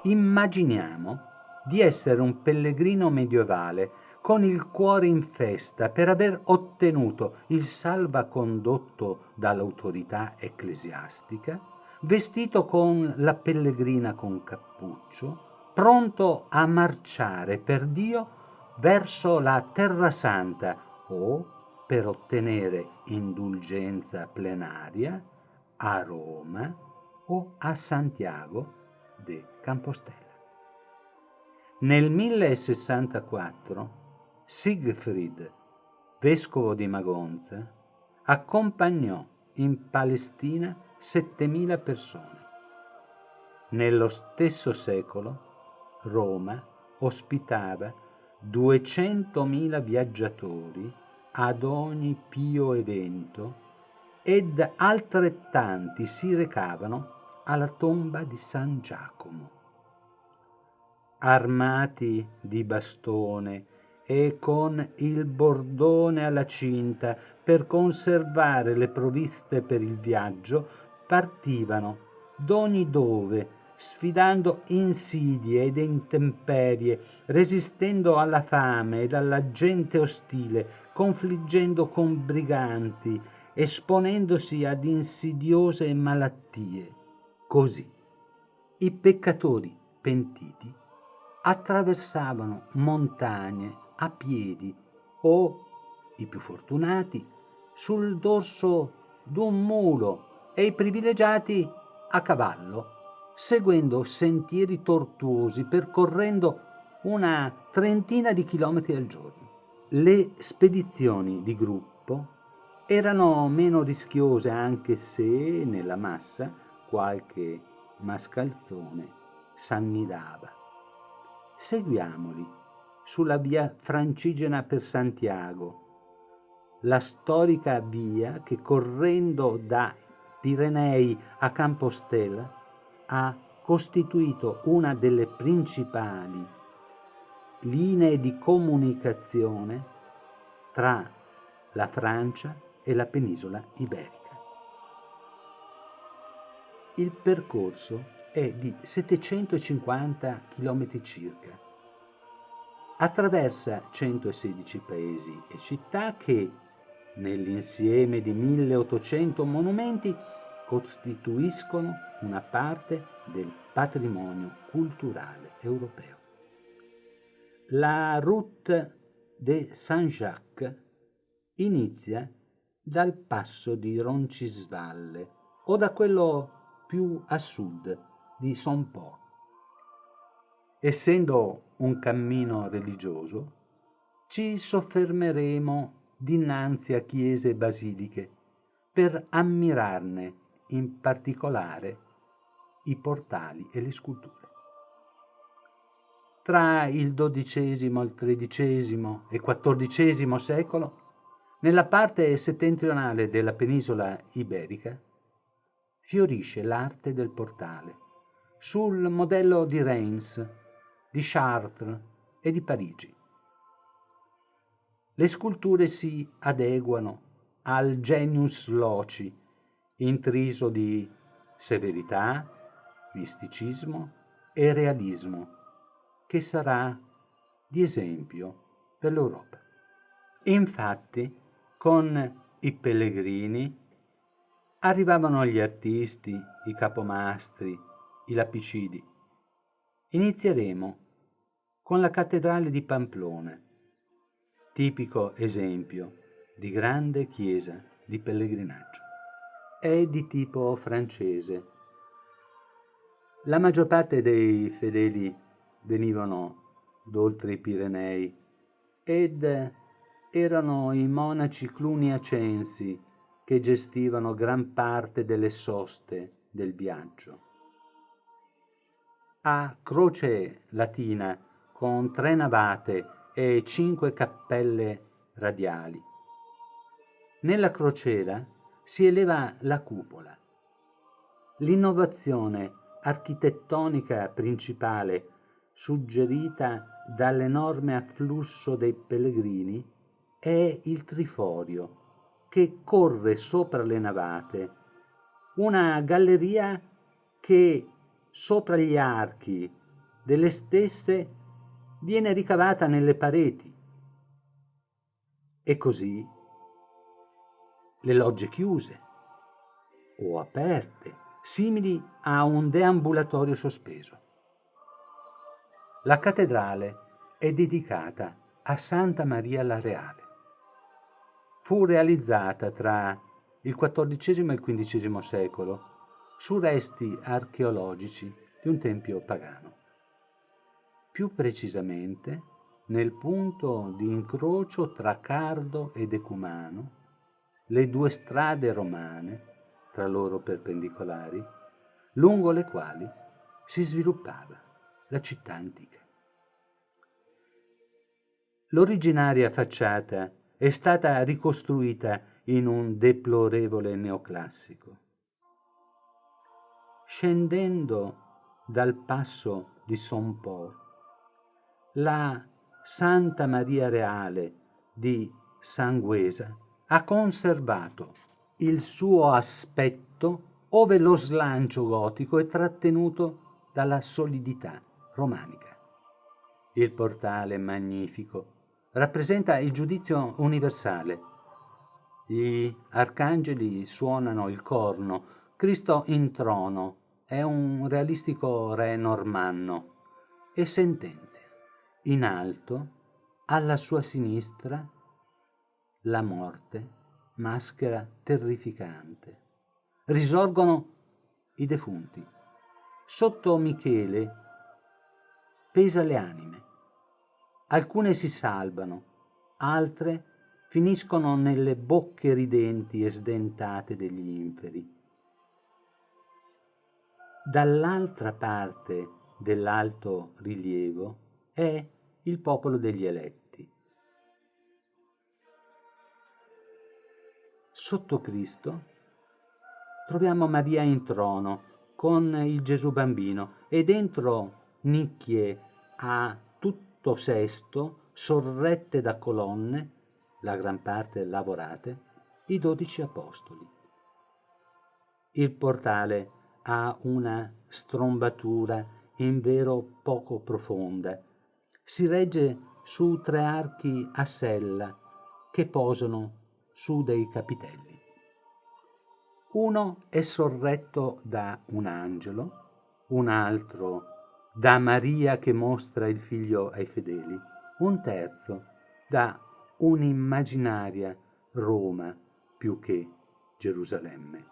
Immaginiamo di essere un pellegrino medievale con il cuore in festa per aver ottenuto il salvacondotto dall'autorità ecclesiastica, vestito con la pellegrina con cappuccio, pronto a marciare per Dio verso la Terra Santa o per ottenere indulgenza plenaria a Roma o a Santiago de Compostela. Nel 1064 Sigfrid, vescovo di Magonza, accompagnò in Palestina 7.000 persone. Nello stesso secolo Roma ospitava 200.000 viaggiatori ad ogni pio evento ed altrettanti si recavano alla tomba di San Giacomo. Armati di bastone e con il bordone alla cinta per conservare le provviste per il viaggio, partivano d'ogni dove, sfidando insidie ed intemperie, resistendo alla fame ed alla gente ostile, confliggendo con briganti, esponendosi ad insidiose malattie. Così i peccatori pentiti attraversavano montagne a piedi o, i più fortunati, sul dorso d'un mulo e i privilegiati a cavallo, seguendo sentieri tortuosi, percorrendo una trentina di chilometri al giorno. Le spedizioni di gruppo erano meno rischiose, anche se nella massa qualche mascalzone s'annidava. Seguiamoli sulla via Francigena per Santiago, la storica via che correndo da Pirenei a Compostela ha costituito una delle principali linee di comunicazione tra la Francia e la penisola iberica. Il percorso è di 750 km circa. Attraversa 116 paesi e città che, nell'insieme di 1800 monumenti, costituiscono una parte del patrimonio culturale europeo. La Route de Saint-Jacques inizia dal passo di Roncisvalle o da quello più a sud di Saint-Port. Essendo un cammino religioso, ci soffermeremo dinanzi a chiese e basiliche per ammirarne in particolare i portali e le sculture. Tra il XII, il XIII e XIV secolo, nella parte settentrionale della penisola iberica, fiorisce l'arte del portale, sul modello di Reims, di Chartres e di Parigi. Le sculture si adeguano al genius loci, intriso di severità, misticismo e realismo, che sarà di esempio per l'Europa. Infatti, con i pellegrini arrivavano gli artisti, i capomastri, i lapicidi. Inizieremo con la cattedrale di Pamplona, tipico esempio di grande chiesa di pellegrinaggio. È di tipo francese. La maggior parte dei fedeli venivano d'oltre i Pirenei ed erano i monaci cluniacensi che gestivano gran parte delle soste del viaggio. A croce latina con 3 navate e 5 cappelle radiali. Nella crociera si eleva la cupola. L'innovazione architettonica principale, suggerita dall'enorme afflusso dei pellegrini, è il triforio che corre sopra le navate, una galleria che sopra gli archi delle stesse viene ricavata nelle pareti. E così le logge chiuse o aperte, simili a un deambulatorio sospeso. La cattedrale è dedicata a Santa Maria la Reale. Fu realizzata tra il XIV e il XV secolo su resti archeologici di un tempio pagano. Più precisamente nel punto di incrocio tra Cardo e Decumano, le due strade romane, tra loro perpendicolari, lungo le quali si sviluppava la città antica. L'originaria facciata è stata ricostruita in un deplorevole neoclassico. Scendendo dal passo di Son Po, la Santa Maria Reale di Sanguesa ha conservato il suo aspetto ove lo slancio gotico è trattenuto dalla solidità romanica. Il portale magnifico rappresenta il giudizio universale. Gli arcangeli suonano il corno, Cristo in trono è un realistico re normanno e sentenzia. In alto, alla sua sinistra, la morte, maschera terrificante. Risorgono i defunti. Sotto Michele pesa le anime. Alcune si salvano, altre finiscono nelle bocche ridenti e sdentate degli inferi. Dall'altra parte dell'alto rilievo è il popolo degli eletti. Sotto Cristo troviamo Maria in trono con il Gesù bambino e dentro nicchie a tutto sesto, sorrette da colonne, la gran parte lavorate, i 12 apostoli. Il portale ha una strombatura in vero poco profonda. Si regge su 3 archi a sella che posano su dei capitelli. Uno è sorretto da un angelo, un altro da Maria che mostra il figlio ai fedeli, un terzo da un'immaginaria Roma più che Gerusalemme,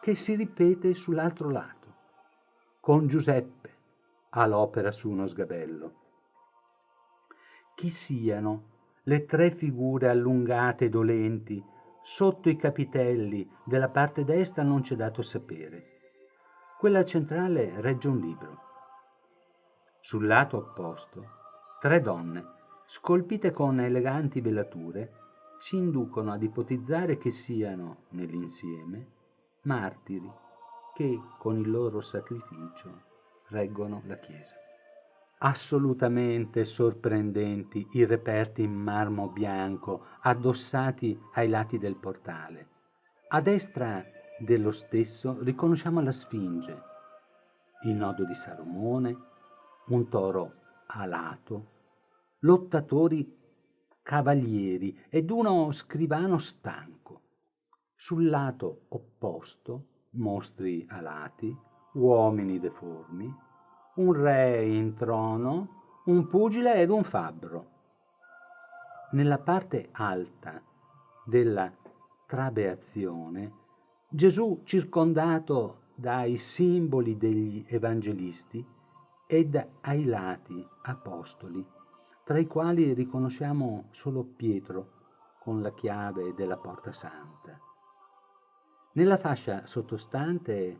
che si ripete sull'altro lato, con Giuseppe all'opera su uno sgabello. Chi siano le 3 figure allungate e dolenti sotto i capitelli della parte destra non c'è dato sapere. Quella centrale regge un libro. Sul lato opposto, 3 donne, scolpite con eleganti velature, ci inducono ad ipotizzare che siano, nell'insieme, martiri che con il loro sacrificio reggono la Chiesa. Assolutamente sorprendenti i reperti in marmo bianco addossati ai lati del portale. A destra dello stesso riconosciamo la Sfinge, il nodo di Salomone, un toro alato, lottatori cavalieri ed uno scrivano stanco. Sul lato opposto, mostri alati, uomini deformi, un re in trono, un pugile ed un fabbro. Nella parte alta della trabeazione, Gesù circondato dai simboli degli evangelisti ed ai lati apostoli, tra i quali riconosciamo solo Pietro con la chiave della porta santa. Nella fascia sottostante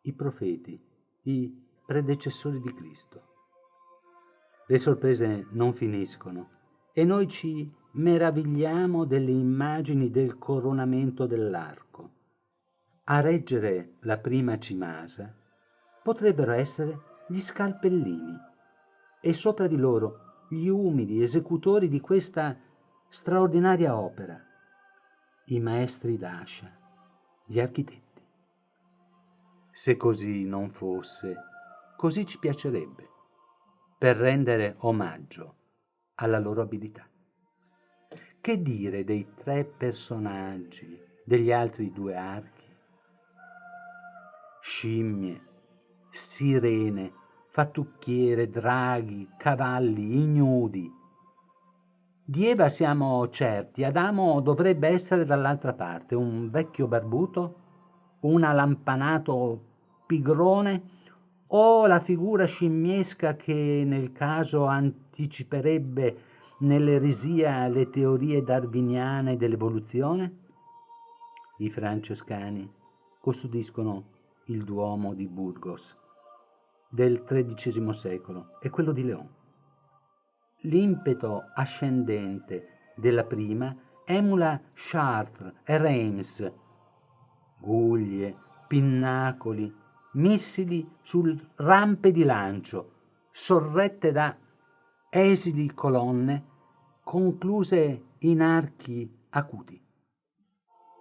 i profeti, i predecessori di Cristo. Le sorprese non finiscono e noi ci meravigliamo delle immagini del coronamento dell'arco. A reggere la prima cimasa potrebbero essere gli scalpellini e sopra di loro gli umili esecutori di questa straordinaria opera, i maestri d'ascia, gli architetti. Se così non fosse, così ci piacerebbe, per rendere omaggio alla loro abilità. Che dire dei 3 personaggi degli altri 2 archi? Scimmie, sirene, fattucchiere, draghi, cavalli, ignudi. Di Eva siamo certi, Adamo dovrebbe essere dall'altra parte, un vecchio barbuto, un allampanato pigrone o la figura scimmiesca che nel caso anticiperebbe nell'eresia le teorie darwiniane dell'evoluzione? I francescani custodiscono il Duomo di Burgos del XIII secolo e quello di León. L'impeto ascendente della prima emula Chartres e Reims, guglie, pinnacoli, missili su rampe di lancio, sorrette da esili colonne concluse in archi acuti.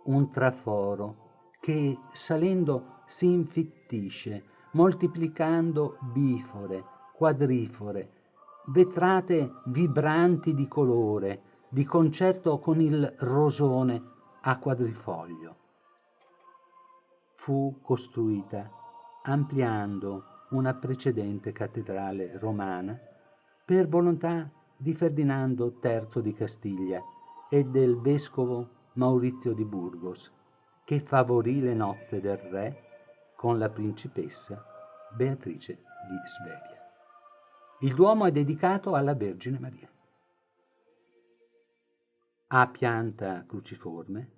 Un traforo che salendo si infittisce, moltiplicando bifore, quadrifore, vetrate vibranti di colore, di concerto con il rosone a quadrifoglio. Fu costruita ampliando una precedente cattedrale romana per volontà di Ferdinando III di Castiglia e del vescovo Maurizio di Burgos, che favorì le nozze del re con la principessa Beatrice di Svevia. Il Duomo è dedicato alla Vergine Maria. Ha pianta cruciforme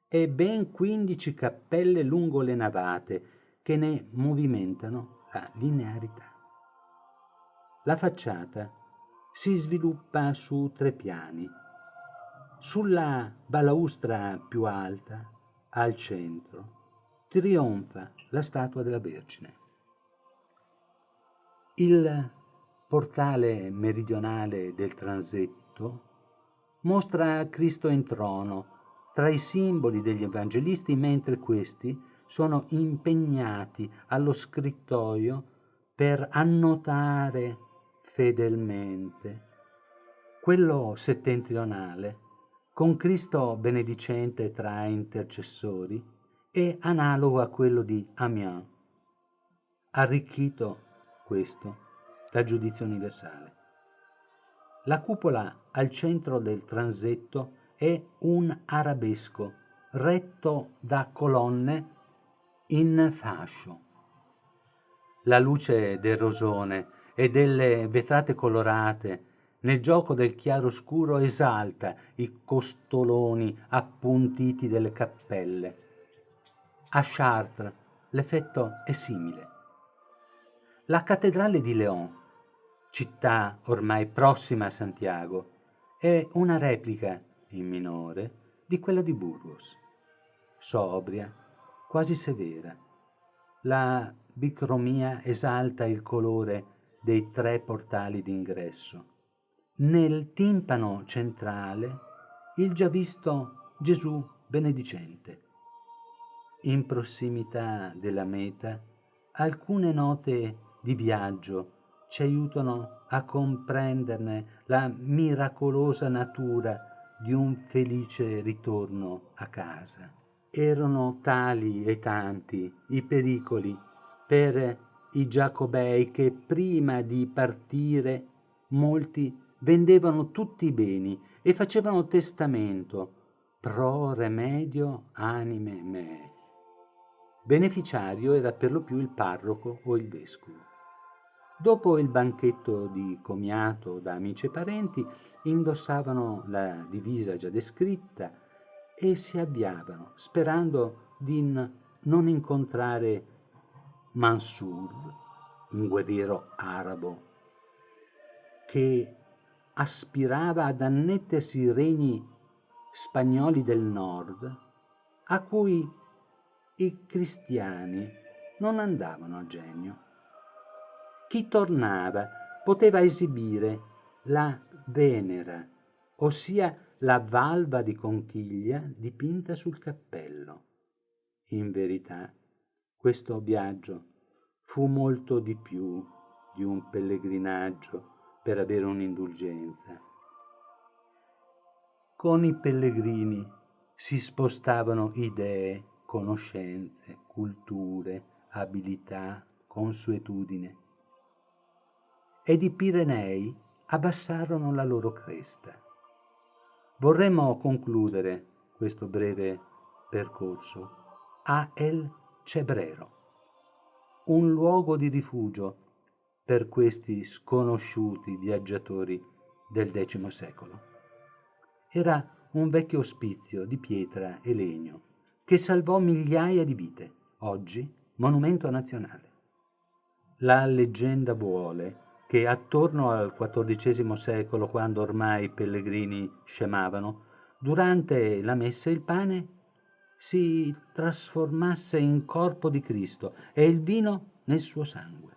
e ben 15 cappelle lungo le navate che ne movimentano la linearità. La facciata si sviluppa su 3 piani. Sulla balaustra più alta, al centro, trionfa la statua della Vergine. Il portale meridionale del transetto mostra Cristo in trono tra i simboli degli evangelisti, mentre questi sono impegnati allo scrittoio per annotare fedelmente. Quello settentrionale, con Cristo benedicente tra intercessori, è analogo a quello di Amiens, arricchito questo dal giudizio universale. La cupola al centro del transetto è un arabesco retto da colonne in fascio. La luce del rosone e delle vetrate colorate nel gioco del chiaroscuro esalta i costoloni appuntiti delle cappelle. A Chartres l'effetto è simile. La cattedrale di León, città ormai prossima a Santiago, è una replica, in minore, di quella di Burgos. Sobria, quasi severa. La bicromia esalta il colore dei 3 portali d'ingresso. Nel timpano centrale il già visto Gesù benedicente. In prossimità della meta alcune note di viaggio ci aiutano a comprenderne la miracolosa natura di un felice ritorno a casa. Erano tali e tanti i pericoli per i giacobei che prima di partire molti vendevano tutti i beni e facevano testamento pro remedio anime me. Beneficiario era per lo più il parroco o il vescovo. Dopo il banchetto di comiato da amici e parenti, indossavano la divisa già descritta e si avviavano, sperando di non incontrare Mansur, un guerriero arabo, che aspirava ad annettersi i regni spagnoli del nord, a cui i cristiani non andavano a genio. Chi tornava poteva esibire la Venera, ossia la valva di conchiglia dipinta sul cappello. In verità, questo viaggio fu molto di più di un pellegrinaggio per avere un'indulgenza. Con i pellegrini si spostavano idee, conoscenze, culture, abilità, consuetudine. Ed i Pirenei abbassarono la loro cresta. Vorremmo concludere questo breve percorso a El Cebrero, un luogo di rifugio per questi sconosciuti viaggiatori del X secolo. Era un vecchio ospizio di pietra e legno che salvò migliaia di vite, oggi monumento nazionale. La leggenda vuole che attorno al XIV secolo, quando ormai i pellegrini scemavano, durante la messa il pane si trasformasse in corpo di Cristo e il vino nel suo sangue.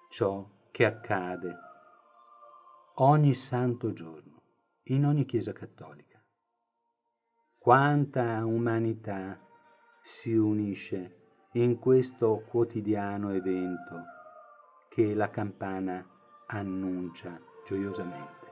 Ciò che accade ogni santo giorno in ogni chiesa cattolica. Quanta umanità si unisce in questo quotidiano evento che la campana annuncia gioiosamente.